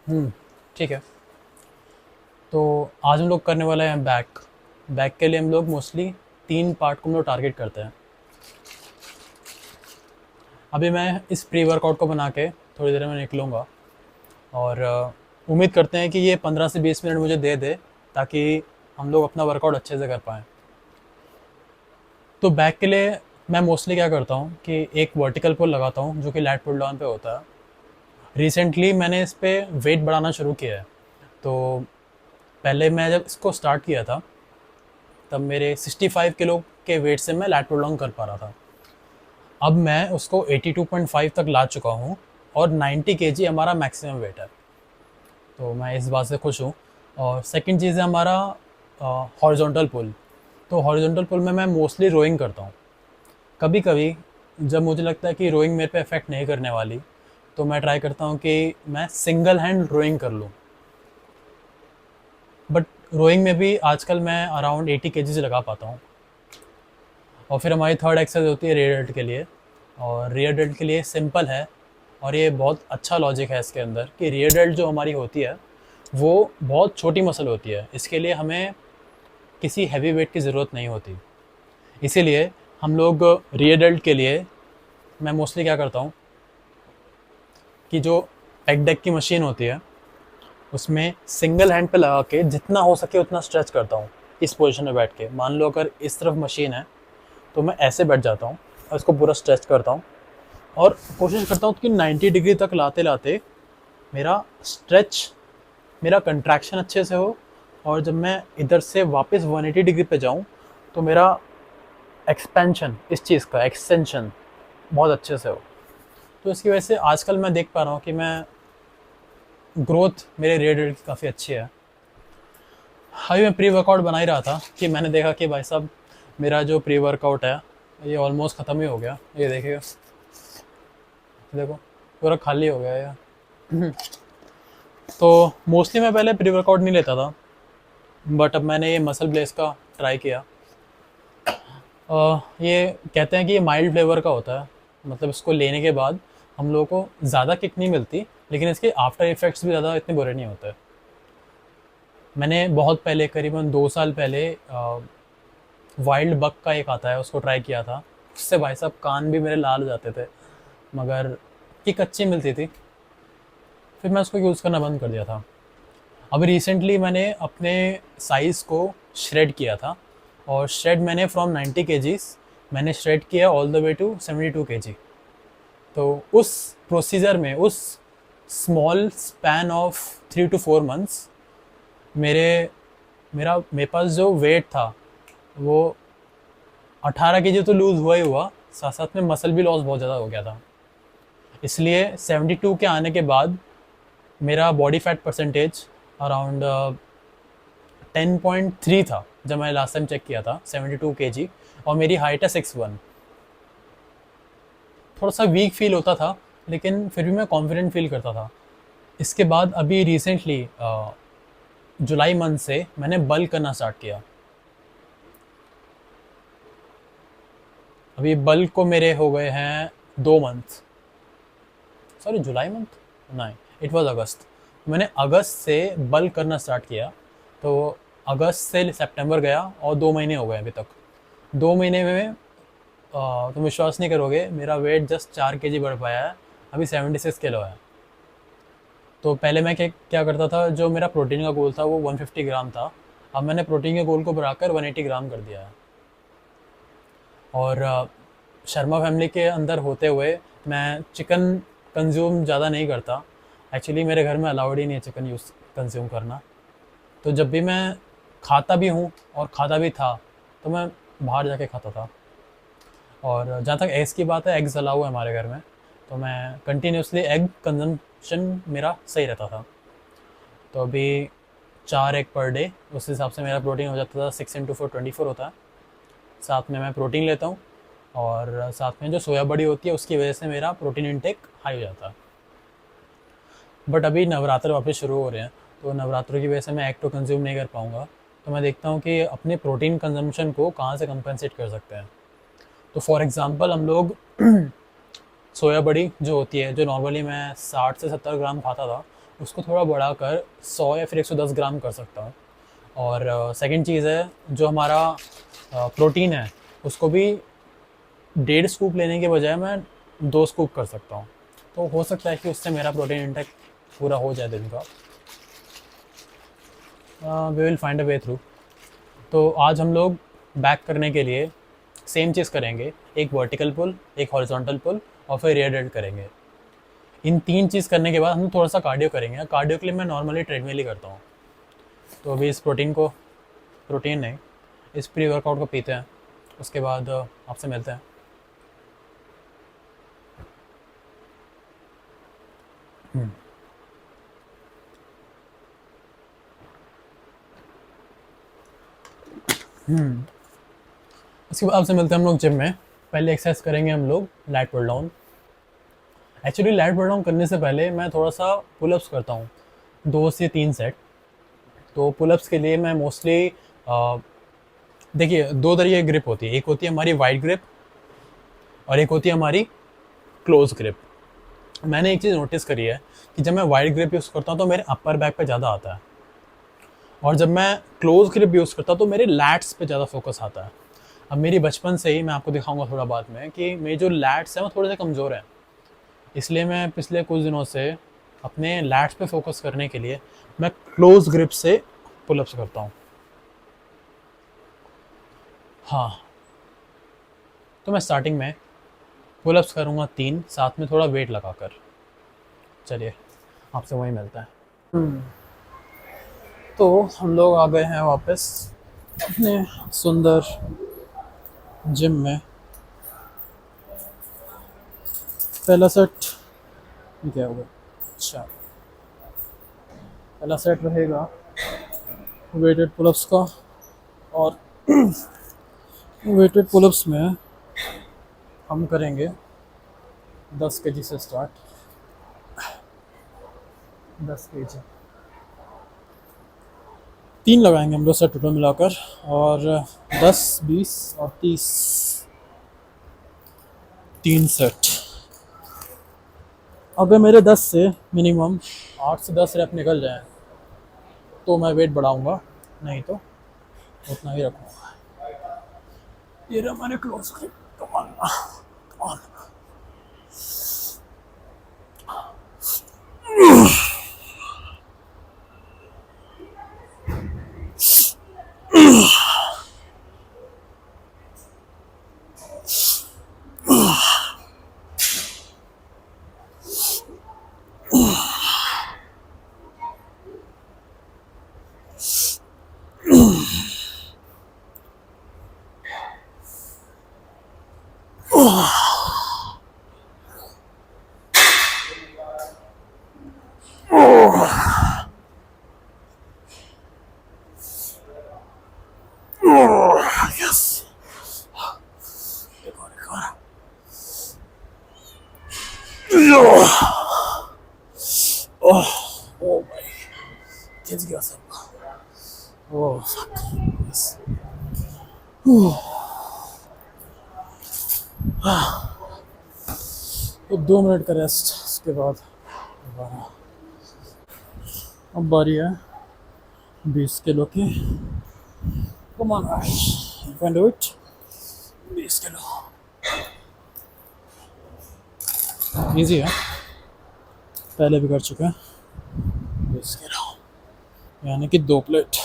हम्म, ठीक है। तो आज हम लोग करने वाले हैं बैक। बैक के लिए हम लोग मोस्टली 3 पार्ट को हम लोग टारगेट करते हैं। अभी मैं इस प्री वर्कआउट को बना के थोड़ी देर में निकलूँगा, और उम्मीद करते हैं कि ये 15 से 20 मिनट मुझे दे दे, ताकि हम लोग अपना वर्कआउट अच्छे से कर पाएँ। तो बैक के लिए मैं मोस्टली क्या करता हूँ कि एक वर्टिकल पुल लगाता हूँ, जो कि लैट पुल डाउन पे होता है। रिसेंटली मैंने इस पे वेट बढ़ाना शुरू किया है। तो पहले मैं जब इसको स्टार्ट किया था, तब मेरे 65 किलो के वेट से मैं लैट पुल डाउन कर पा रहा था। अब मैं उसको 82.5 तक ला चुका हूँ, और 90 केजी हमारा मैक्सिमम वेट है। तो मैं इस बात से खुश हूँ। और सेकंड चीज़ है हमारा हॉरिजॉन्टल पुल। तो हॉरिजॉन्टल पुल में मैं मोस्टली रोइंग करता हूँ। कभी कभी जब मुझे लगता है कि रोइंग मेरे पे अफेक्ट नहीं करने वाली, तो मैं ट्राई करता हूँ कि मैं सिंगल हैंड रोइंग कर लूँ। बट रोइंग में भी आजकल मैं अराउंड 80 केजी से लगा पाता हूँ। और फिर हमारी थर्ड एक्सरसाइज होती है रियर डेल्ट के लिए। और रियर डेल्ट के लिए सिंपल है, और ये बहुत अच्छा लॉजिक है इसके अंदर, कि रियर डेल्ट जो हमारी होती है वो बहुत छोटी मसल होती है। इसके लिए हमें किसी हैवी वेट की ज़रूरत नहीं होती। इसीलिए हम लोग रियर डेल्ट के लिए, मैं मोस्टली क्या करता हूँ कि जो पेग डेक की मशीन होती है, उसमें सिंगल हैंड पे लगा के जितना हो सके उतना स्ट्रेच करता हूँ। इस पोजीशन में बैठ के, मान लो अगर इस तरफ मशीन है, तो मैं ऐसे बैठ जाता हूँ और इसको पूरा स्ट्रेच करता हूँ, और कोशिश करता हूँ कि 90 डिग्री तक लाते लाते मेरा स्ट्रेच, मेरा कंट्रैक्शन अच्छे से हो। और जब मैं इधर से वापस 180 डिग्री पे जाऊँ, तो मेरा एक्सपेंशन, इस चीज़ का एक्सटेंशन बहुत अच्छे से हो। तो इसकी वजह से आजकल मैं देख पा रहा हूँ कि मैं ग्रोथ मेरे रियर डेल्ट की काफ़ी अच्छी है। अभी मैं प्री वर्कआउट बना ही रहा था कि मैंने देखा कि भाई साहब, मेरा जो प्री वर्कआउट है ये ऑलमोस्ट ख़त्म ही हो गया। ये देखिएगा, देखो पूरा खाली हो गया ये। तो मोस्टली मैं पहले प्री वर्कआउट नहीं लेता था, बट अब मैंने ये मसल ब्लेस का ट्राई किया। ये कहते हैं कि ये माइल्ड फ्लेवर का होता है, मतलब इसको लेने के बाद हम लोगों को ज़्यादा किक नहीं मिलती, लेकिन इसके आफ्टर इफ़ेक्ट्स भी ज़्यादा इतने बुरे नहीं होते। मैंने बहुत पहले, करीबन 2 साल पहले, वाइल्ड बक का एक आता है, उसको ट्राई किया था। उससे भाई साहब कान भी मेरे लाल हो जाते थे, मगर किक अच्छी मिलती थी। फिर मैं उसको यूज़ करना बंद कर दिया था। अभी रिसेंटली मैंने अपने साइज़ को श्रेड किया था, और श्रेड मैंने फ्रॉम 90 केजीज मैंने श्रेड किया all the way to 72 KG. तो उस प्रोसीजर में, उस small span of 3 to 4 months, मेरे मेरा मेरे पास जो वेट था वो 18 केजी तो लूज़ हुआ ही हुआ, साथ साथ में मसल भी लॉस बहुत ज़्यादा हो गया था। इसलिए 72 के आने के बाद मेरा बॉडी फैट परसेंटेज अराउंड 10.3 था जब मैंने लास्ट टाइम चेक किया था, 72 केजी। और मेरी हाइट है 6'1". थोड़ा सा वीक फील होता था, लेकिन फिर भी मैं कॉन्फिडेंट फील करता था। इसके बाद अभी रिसेंटली जुलाई मंथ से मैंने बल्क करना स्टार्ट किया। अभी बल्क को मेरे हो गए हैं 2 मंथ। सॉरी, जुलाई मंथ नहीं, इट वॉज अगस्त। मैंने अगस्त से बल्क करना स्टार्ट किया। तो अगस्त से सितंबर गया, और 2 महीने हो गए अभी तक। 2 महीने में तुम विश्वास नहीं करोगे, मेरा वेट जस्ट 4 केजी बढ़ पाया है। अभी 76 किलो है। तो पहले मैं क्या क्या करता था, जो मेरा प्रोटीन का गोल था वो 150 ग्राम था। अब मैंने प्रोटीन के गोल को बढ़ाकर 180 ग्राम कर दिया है। और शर्मा फैमिली के अंदर होते हुए मैं चिकन कंज्यूम ज़्यादा नहीं करता। एक्चुअली मेरे घर में अलाउड ही नहीं है चिकन यूज़ कंज्यूम करना। तो जब भी मैं खाता भी हूँ और खाता भी था, तो मैं बाहर जाके खाता था। और जहाँ तक एग्स की बात है, एग्स अलाउ है हमारे घर में। तो मैं कंटिन्यूसली एग कंजम्पशन मेरा सही रहता था। तो अभी 4 एग पर डे, उस हिसाब से मेरा प्रोटीन हो जाता था। 6 × 4 24 होता है। साथ में मैं प्रोटीन लेता हूँ, और साथ में जो सोया बड़ी होती है उसकी वजह से मेरा प्रोटीन इंटेक हाई हो जाता है। बट अभी नवरात्र वापस शुरू हो रहे हैं, तो नवरात्रों की वजह से मैं एग तो कंज्यूम नहीं कर पाऊँगा। तो मैं देखता हूँ कि अपने प्रोटीन कंजम्पशन को कहाँ से कंपनसेट कर सकते हैं। तो फॉर एग्ज़ाम्पल हम लोग सोया बड़ी जो होती है, जो नॉर्मली मैं 60 से 70 ग्राम खाता था, उसको थोड़ा बढ़ाकर 100 या फिर 110 ग्राम कर सकता हूँ। और सेकंड चीज़ है, जो हमारा प्रोटीन है उसको भी 1.5 स्कूप लेने के बजाय मैं 2 स्कूप कर सकता हूँ। तो हो सकता है कि उससे मेरा प्रोटीन इंटेक पूरा हो जाए दिन का। We will find a way through. तो आज हम लोग बैक करने के लिए सेम चीज़ करेंगे, एक वर्टिकल पुल, एक हॉरिजॉन्टल पुल और फिर रियर डेल्ट करेंगे। इन 3 चीज़ करने के बाद हम थोड़ा सा कार्डियो करेंगे। कार्डियो के लिए मैं नॉर्मली ट्रेडमिल ही करता हूँ। तो अभी इस प्रोटीन नहीं, इस प्री वर्कआउट को पीते हैं, उसके बाद आपसे मिलते हैं। उसके बाद आपसे मिलते हैं हम लोग जिम में। पहले एक्सरसाइज करेंगे हम लोग lat pull down. Actually lat pull down करने से पहले मैं थोड़ा सा पुलअप्स करता हूँ, 2 से 3 सेट। तो पुलअप्स के लिए मैं मोस्टली देखिए 2 तरीके की ग्रिप होती है, एक होती है हमारी वाइड ग्रिप और एक होती है हमारी क्लोज ग्रिप। मैंने एक चीज़ नोटिस करी है कि जब मैं वाइड ग्रिप यूज़ करता हूँ तो मेरे अपर बैक पे ज़्यादा आता है, और जब मैं क्लोज ग्रिप यूज़ करता हूँ तो मेरे लैट्स पे ज़्यादा फोकस आता है। अब मेरी बचपन से ही, मैं आपको दिखाऊंगा थोड़ा बाद में, कि मेरे जो लैट्स हैं वो थोड़े से कमज़ोर हैं। इसलिए मैं पिछले कुछ दिनों से अपने लैट्स पे फोकस करने के लिए मैं क्लोज ग्रिप से पुलअप्स करता हूँ। हाँ, तो मैं स्टार्टिंग में पुलअप्स करूँगा 3, साथ में थोड़ा वेट लगाकर। चलिए आपसे वहीं मिलता है। तो हम लोग आ गए हैं वापस अपने सुंदर जिम में। पहला सेट क्या होगा? अच्छा, पहला सेट रहेगा वेटेड पुलअप्स का। और वेटेड पुलअप्स में हम करेंगे 10 केजी से स्टार्ट। 10 केजी 3 लगाएंगे हम लोग सेट टोटल मिलाकर, और 10, 20 और 30, 3 सेट। अगर मेरे 10 से मिनिमम 8 से 10 रैप निकल जाए तो मैं वेट बढ़ाऊंगा, नहीं तो उतना ही रखूँगा। ये रहा हमारे close grip. Come on, come on. Yes, एक और, एक और। ओह ओह भाई, खिंच गया सब। Oh yes. तो 2 मिनट का रेस्ट, उसके बाद दोबारा। अब बारी है 20 किलो की। Come on guys, you can do it. 20 kilo easy है, पहले भी कर चुके हैं। 20 किलो यानी कि 2 प्लेट।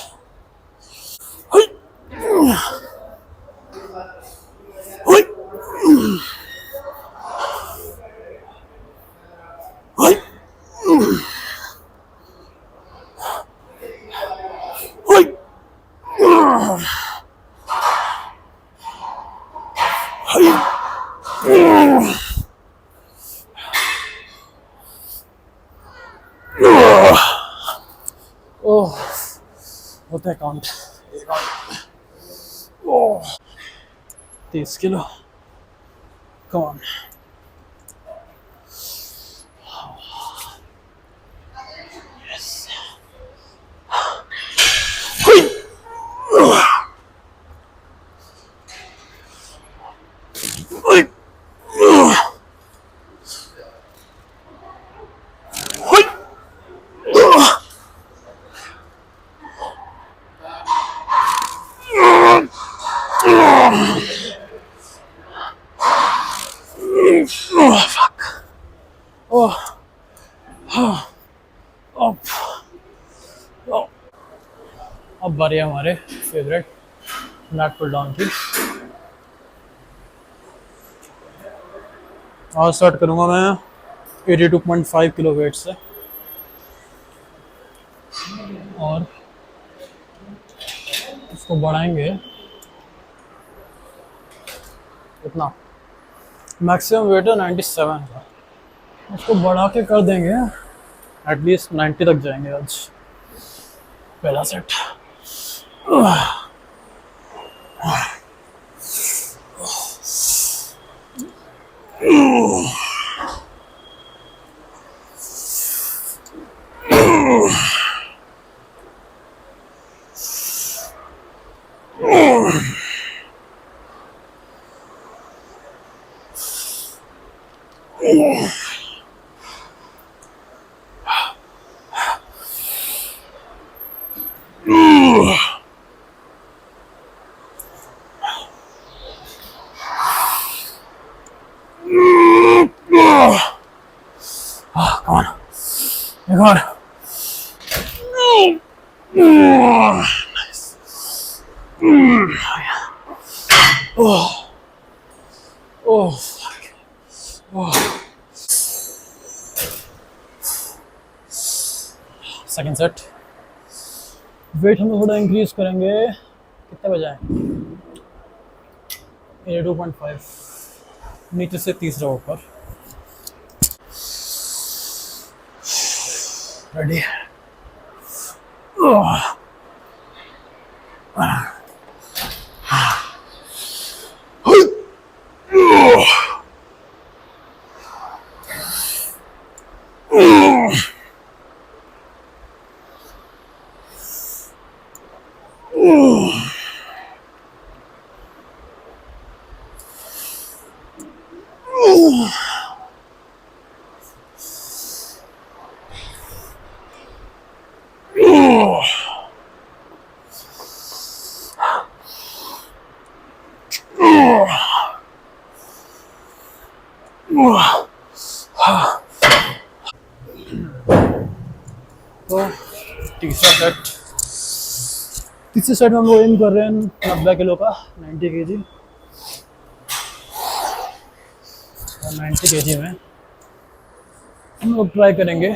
ओह, होता है काउंट। 30 kilo, come on. अब बारी है हमारे फेवरेट लैट पुल डाउन की। और स्टार्ट करूँगा मैं 82.5 किलो वेट से, और इसको बढ़ाएंगे इतना। मैक्सिमम वेट है 97 का, उसको बढ़ा के कर देंगे एटलीस्ट 90 तक जाएंगे आज। पहला सेट। Come on. एक और। Second set. वेट हम थोड़ा इंक्रीज करेंगे, कितने बजाएं? 82.5, नीचे से तीसरा ऊपर। रेडी। तो तीसरे सेट में हम लोग एम कर रहे हैं 90 किलो का, 90 केजी। और 90 केजी में हम लोग ट्राई करेंगे,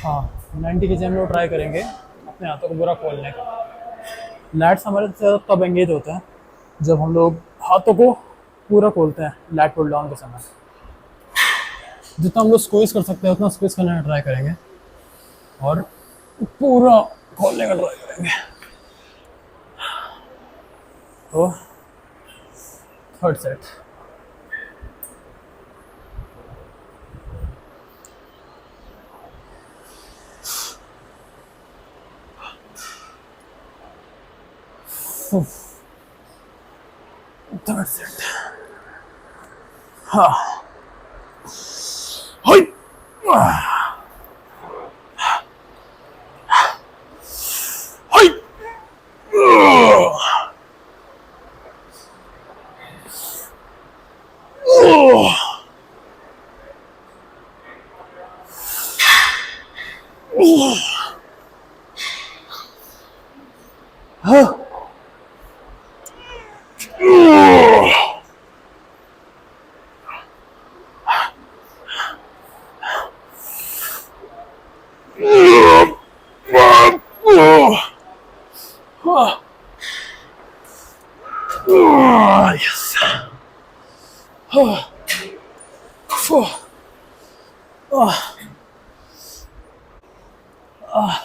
हाँ 90 केजी हम लोग ट्राई करेंगे अपने हाथों को पूरा खोलने का। लैट्स हमारे से तब एंगेज होते हैं जब हम लोग हाथों को पूरा खोलते हैं लैट पुल डाउन के समय। जितना हम लोग स्क्वीज कर सकते हैं उतना स्क्वीज करने का ट्राई करेंगे और पूरा खोलने का ट्राई करेंगे। तो थर्ड सेट। Third set. हाँ, हाय, हाय, हाँ, yes.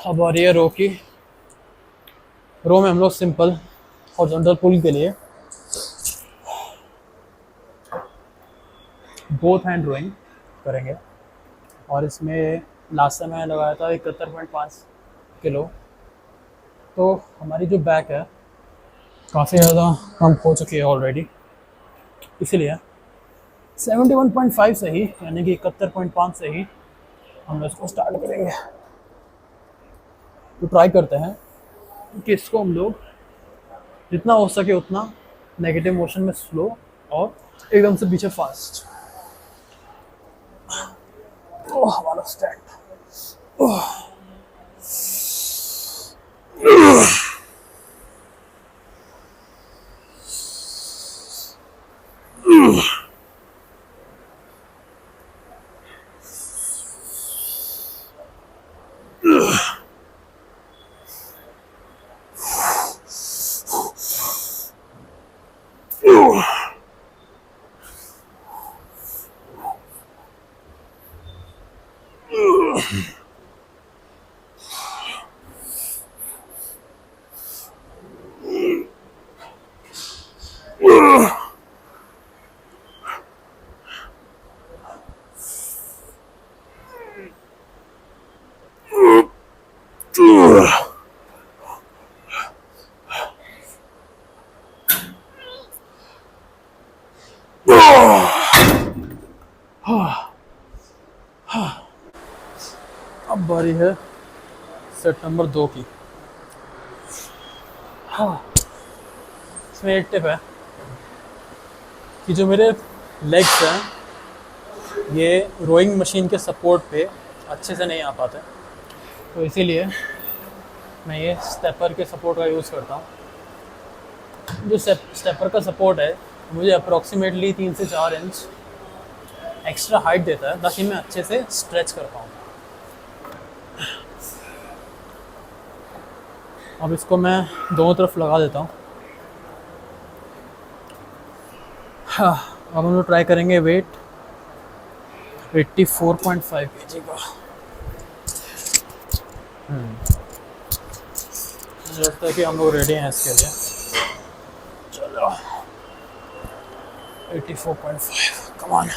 अब आ रही है रो की। रो में हम लोग सिंपल हॉरिजॉन्टल पुल के लिए बोथ हैंड रोइंग करेंगे, और इसमें लास्ट टाइम मैंने लगाया था 71.5 किलो। तो हमारी जो बैक है काफ़ी ज़्यादा कम हो चुकी है ऑलरेडी, इसीलिए 71.5 से ही, यानी कि 71.5 से ही हम इसको स्टार्ट करेंगे। तो ट्राई करते हैं कि इसको हम लोग जितना हो सके उतना नेगेटिव मोशन में स्लो और एकदम से पीछे फास्ट। ओह हमारा स्टैंड। अब बारी है सेट नंबर 2 की। हाँ, इसमें एक टिप है कि जो मेरे लेग्स हैं ये रोइंग मशीन के सपोर्ट पे अच्छे से नहीं आ पाते, तो इसीलिए मैं ये स्टेपर के सपोर्ट का यूज़ करता हूँ। जो स्टेपर का सपोर्ट है मुझे अप्रॉक्सीमेटली 3 से 4 इंच एक्स्ट्रा हाइट देता है ताकि मैं अच्छे से स्ट्रेच कर पाऊँ। अब इसको मैं दोनों तरफ लगा देता हूँ। हाँ, अब हम लोग ट्राई करेंगे वेट 84.5 kg का। मुझे लगता है कि हम लोग रेडी हैं इसके लिए। चलो 84.5, कम ऑन।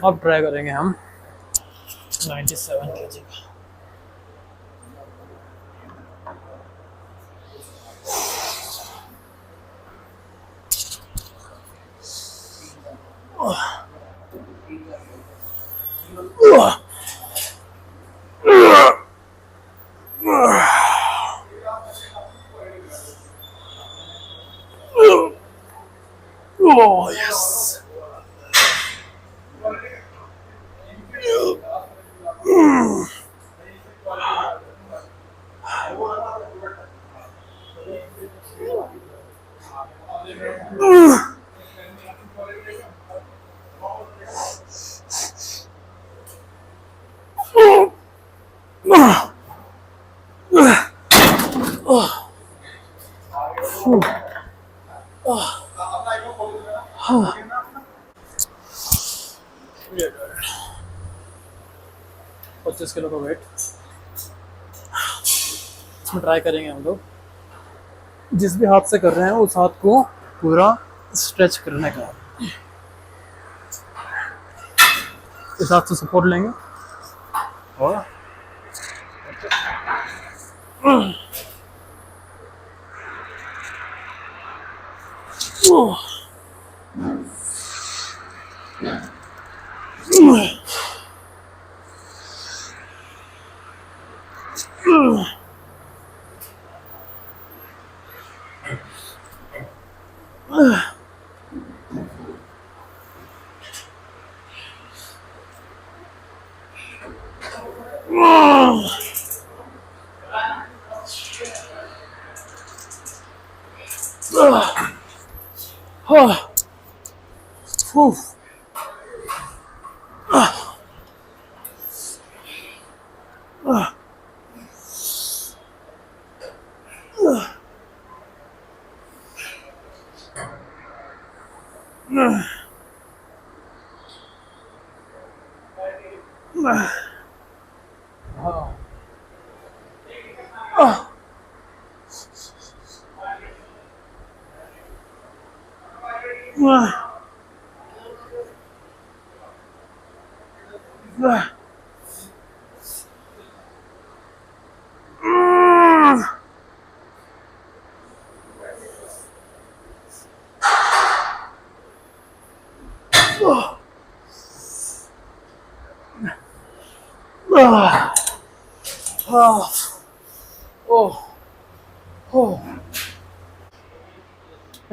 अब ट्राई करेंगे हम 97 kg का। Oh yes. ये 25 किलो का वेट इसमें ट्राई करेंगे हम लोग। जिस भी हाथ से कर रहे हैं उस हाथ को पूरा स्ट्रेच करने का। इस हाथ से सपोर्ट लेंगे और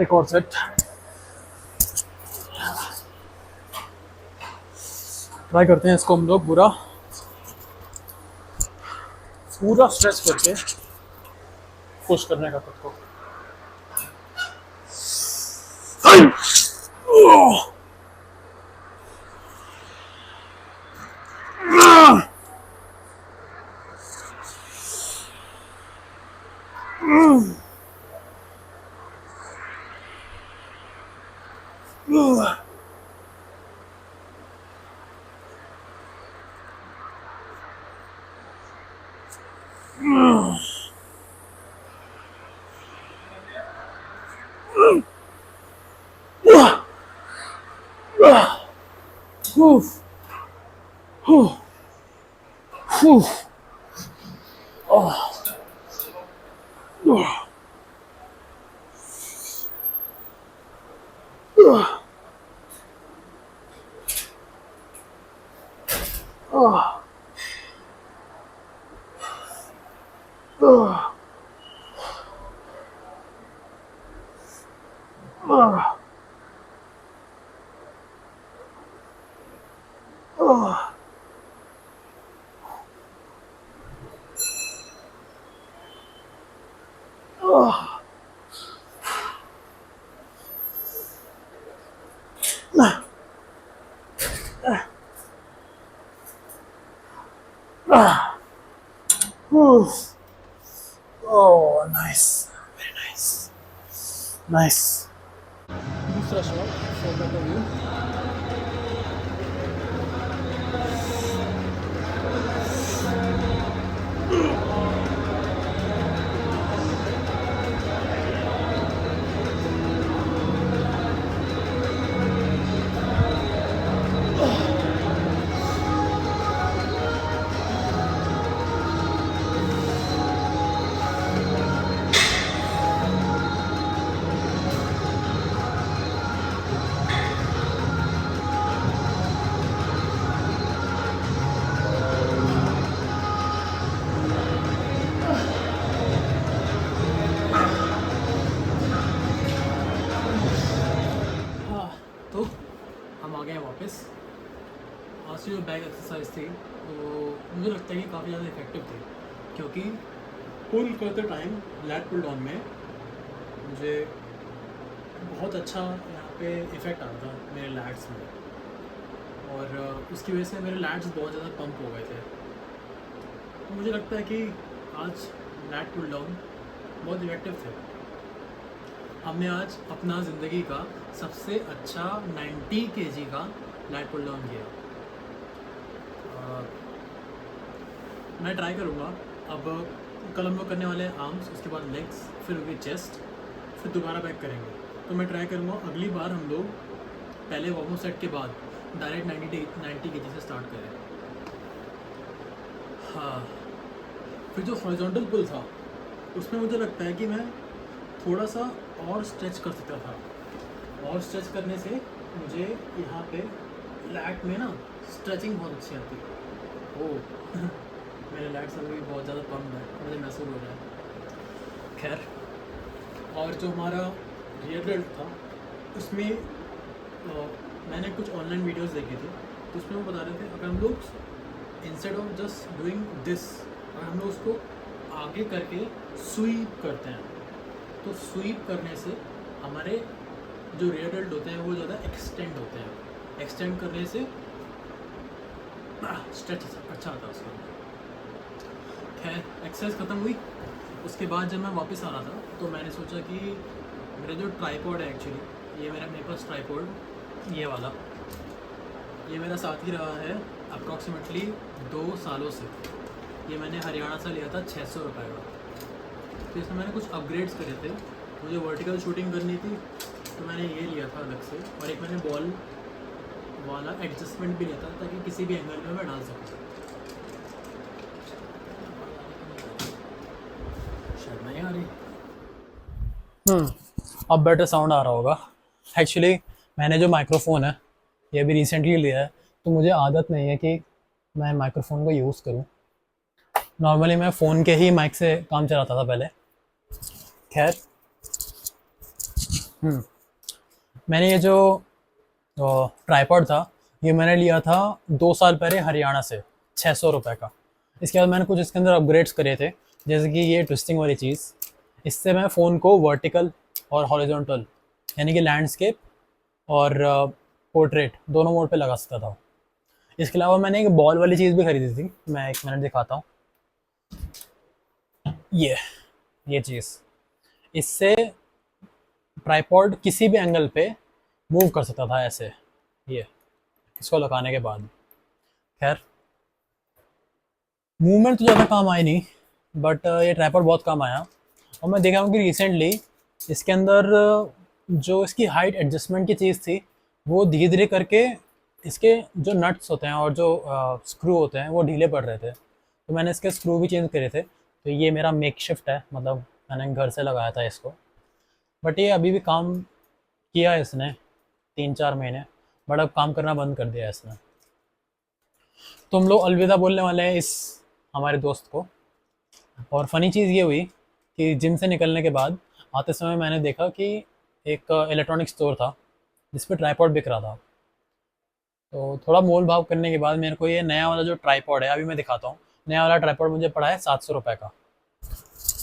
एक और सेट ट्राई करते हैं इसको हम लोग पूरा स्ट्रेच करके पुश करने का खुद को। Oh, nice. Very nice. Nice. दूसरा शॉट फॉर बेटर व्यू। तो हम आ गए हैं वापस। आज की जो बैक एक्सरसाइज थी तो मुझे लगता है कि काफ़ी ज़्यादा इफेक्टिव थी, क्योंकि पुल करते टाइम लैट पुल डाउन में मुझे बहुत अच्छा यहाँ पे इफ़ेक्ट आता था मेरे लैट्स में, और उसकी वजह से मेरे लैट्स बहुत ज़्यादा पंप हो गए थे। तो मुझे लगता है कि आज लैट पुल डाउन बहुत इफेक्टिव थे। हमने आज अपना ज़िंदगी का सबसे अच्छा 90 kg का लैट पुल डाउन किया। मैं ट्राई करूँगा। अब कल हम लोग करने वाले हैं आर्म्स, उसके बाद लेग्स, फिर होगी चेस्ट, फिर दोबारा बैक करेंगे। तो मैं ट्राई करूँगा अगली बार हम लोग पहले वार्म अप सेट के बाद डायरेक्ट 90 kg से स्टार्ट करें। हाँ, फिर जो हॉरिजॉन्टल पुल था उसमें मुझे लगता है कि मैं थोड़ा सा और स्ट्रेच कर सकता था, और स्ट्रेच करने से मुझे यहाँ पे लैट में ना स्ट्रेचिंग बहुत अच्छी आती है। ओह मेरे लैट्स अभी बहुत ज़्यादा पम्प है, मुझे महसूस हो रहा है। खैर, और जो हमारा रियर डेल्ट था उसमें मैंने कुछ ऑनलाइन वीडियोस देखी थी, तो उसमें वो बता रहे थे अगर हम लोग instead of just doing this, अगर हम लोग उसको आगे करके स्वीप करते हैं तो स्वीप करने से हमारे जो रेयर डेल्ट होते हैं वो ज़्यादा एक्सटेंड होते हैं, एक्सटेंड करने से स्ट्रेच अच्छा आता है उसका। खैर एक्सरसाइज ख़त्म हुई, उसके बाद जब मैं वापस आ रहा था तो मैंने सोचा कि मेरा जो ट्राईपॉड है एक्चुअली, ये मेरे पास ट्राईपॉड ये वाला, ये मेरा साथ ही रहा है अप्रॉक्सीमेटली 2 सालों से। ये मैंने हरियाणा से लिया था 600 रुपये का। तो इसमें मैंने कुछ अपग्रेड्स करे थे, मुझे वर्टिकल शूटिंग करनी थी तो मैंने ये लिया था अलग से, और एक मैंने बॉल वाला एडजस्टमेंट भी लिया था ताकि किसी भी एंगल में मैं डाल सकूँ। शायद नहीं आ रही। अब बेटर साउंड आ रहा होगा। एक्चुअली मैंने जो माइक्रोफोन है ये अभी रिसेंटली लिया है, तो मुझे आदत नहीं है कि मैं माइक्रोफोन को यूज़ करूँ। नॉर्मली मैं फ़ोन के ही माइक से काम चलाता था पहले। खैर मैंने ये जो ट्राईपॉड था ये मैंने लिया था 2 साल पहले हरियाणा से 600 रुपये का। इसके बाद मैंने कुछ इसके अंदर अपग्रेड्स करे थे, जैसे कि ये ट्विस्टिंग वाली चीज़, इससे मैं फ़ोन को वर्टिकल और हॉरिजॉन्टल यानी कि लैंडस्केप और पोर्ट्रेट दोनों मोड पे लगा सकता था। इसके अलावा मैंने एक बॉल वाली चीज़ भी खरीदी थी, मैं 1 मिनट दिखाता हूँ। ये चीज़, इससे ट्राईपॉड किसी भी एंगल पे मूव कर सकता था ऐसे, ये इसको लगाने के बाद। खैर मूवमेंट तो ज़्यादा काम आई नहीं, बट ये ट्राईपॉड बहुत काम आया। और मैं देखा हूँ कि रिसेंटली इसके अंदर जो इसकी हाइट एडजस्टमेंट की चीज़ थी वो धीरे धीरे करके इसके जो नट्स होते हैं और जो स्क्रू होते हैं वो ढीले पड़ रहे थे, तो मैंने इसके स्क्रू भी चेंज करे थे। तो ये मेरा मेकशिफ्ट है, मतलब मैंने घर से लगाया था इसको, बट ये अभी भी काम किया है इसने 3-4 महीने, बट अब काम करना बंद कर दिया है इसने। तो हम लोग अलविदा बोलने वाले हैं इस हमारे दोस्त को। और फ़नी चीज़ ये हुई कि जिम से निकलने के बाद आते समय मैंने देखा कि एक इलेक्ट्रॉनिक स्टोर था जिस पे ट्राईपॉड बिक रहा था। तो थोड़ा मोल भाव करने के बाद मेरे को ये नया वाला जो ट्राईपॉड है, अभी मैं दिखाता हूँ, नया वाला ट्राईपॉड मुझे पड़ा है 700 रुपये का।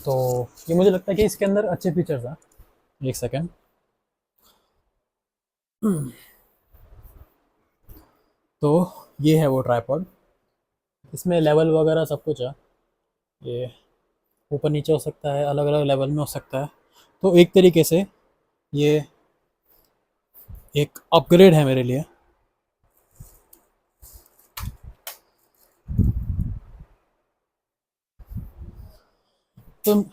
तो ये मुझे लगता है कि इसके अंदर अच्छे फीचर्स हैं। एक सेकेंड। तो ये है वो ट्राईपॉड, इसमें लेवल वगैरह सब कुछ है। ये ऊपर नीचे हो सकता है, अलग अलग लेवल में हो सकता है। तो एक तरीके से ये एक अपग्रेड है मेरे लिए। तो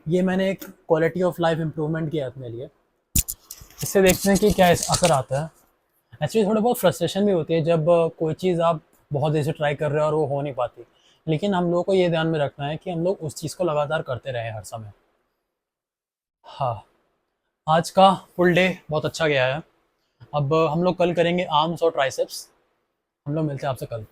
ये मैंने एक क्वालिटी ऑफ लाइफ इम्प्रूवमेंट किया अपने लिए। इससे देखते हैं कि क्या असर आता है। एक्चुअली थोड़ा बहुत फ्रस्ट्रेशन भी होती है जब कोई चीज़ आप बहुत देर से ट्राई कर रहे हो और वो हो नहीं पाती, लेकिन हम लोगों को ये ध्यान में रखना है कि हम लोग उस चीज़ को लगातार करते रहें हर समय। हाँ, आज का फुल डे बहुत अच्छा गया है। अब हम लोग कल करेंगे आर्म्स और ट्राइसेप्स। हम लोग मिलते हैं आपसे कल।